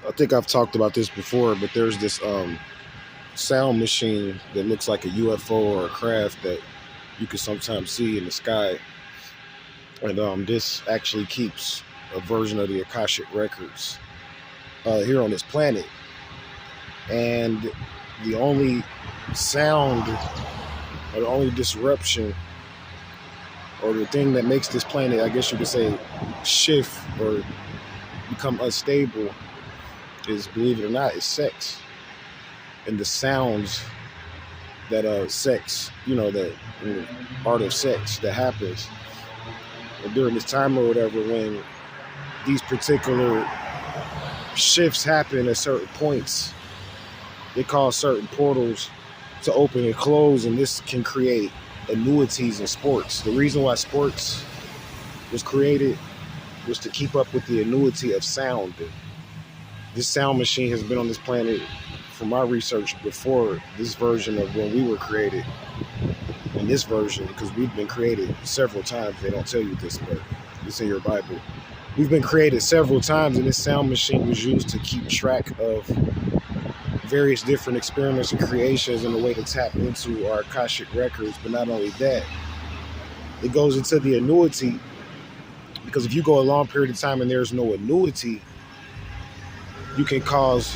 I think I've talked about this before, but there's this sound machine that looks like a UFO or a craft that you can sometimes see in the sky, and this actually keeps a version of the Akashic records here on this planet. And the only sound or the only disruption or the thing that makes this planet, I guess you could say, shift or become unstable is, believe it or not, is sex. And the sounds that sex, that art of sex that happens during this time or whatever, when these particular shifts happen at certain points, they cause certain portals to open and close, and this can create annuities in sports. The reason why sports was created was to keep up with the annuity of sound. This sound machine has been on this planet, from my research, before this version of when we were created. And this version, because we've been created several times. They don't tell you this, but it's in your Bible. We've been created several times, and this sound machine was used to keep track of various different experiments and creations in a way to tap into our Akashic records. But not only that, it goes into the annuity, because if you go a long period of time and there's no annuity, you can cause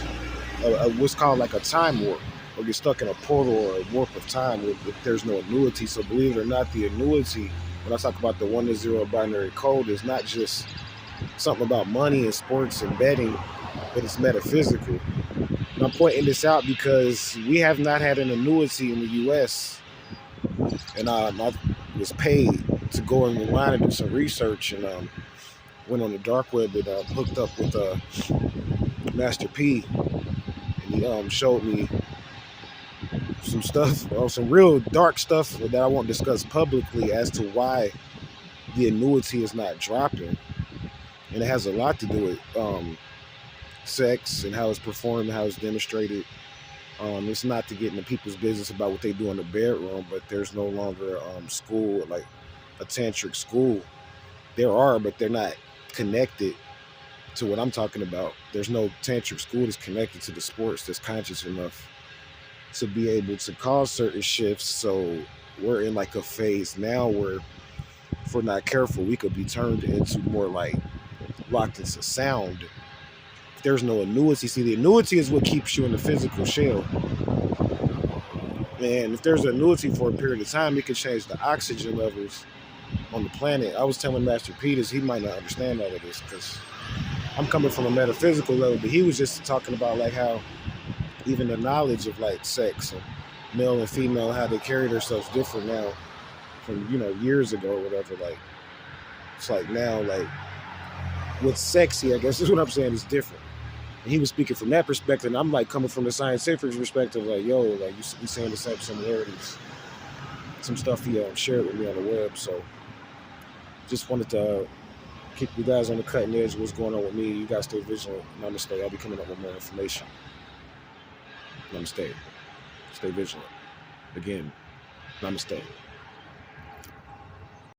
what's called like a time warp, or get stuck in a portal or a warp of time if there's no annuity. So believe it or not, the annuity, when I talk about the 1 to 0 binary code, is not just something about money and sports and betting, but it's metaphysical. And I'm pointing this out because we have not had an annuity in the U.S. And I was paid to go online and do some research, and went on the dark web and hooked up with Master P, and he showed me some stuff, some real dark stuff that I won't discuss publicly, as to why the annuity is not dropping. And it has a lot to do with sex and how it's performed, how it's demonstrated. It's not to get into people's business about what they do in the bedroom, but there's no longer school, like a tantric school. There are, but they're not connected to what I'm talking about. There's no tantric school that's connected to the sports that's conscious enough to be able to cause certain shifts. So we're in like a phase now where, if we're not careful, we could be turned into more like locked into sound. If there's no annuity, see, the annuity is what keeps you in the physical shell. And if there's an annuity for a period of time, it can change the oxygen levels on the planet. I was telling Master Peters, he might not understand all of this because I'm coming from a metaphysical level, but he was just talking about like how even the knowledge of like sex and male and female, how they carry themselves different now from years ago or whatever. Like it's like now, like what's sexy, I guess is what I'm saying, is different. And he was speaking from that perspective, and I'm like coming from the scientific perspective, like, yo, like you saying the same similarities, some stuff he shared with me on the web. So just wanted to keep you guys on the cutting edge of what's going on with me. You guys stay vigilant. Namaste. I'll be coming up with more information. Namaste. Stay vigilant. Again, namaste.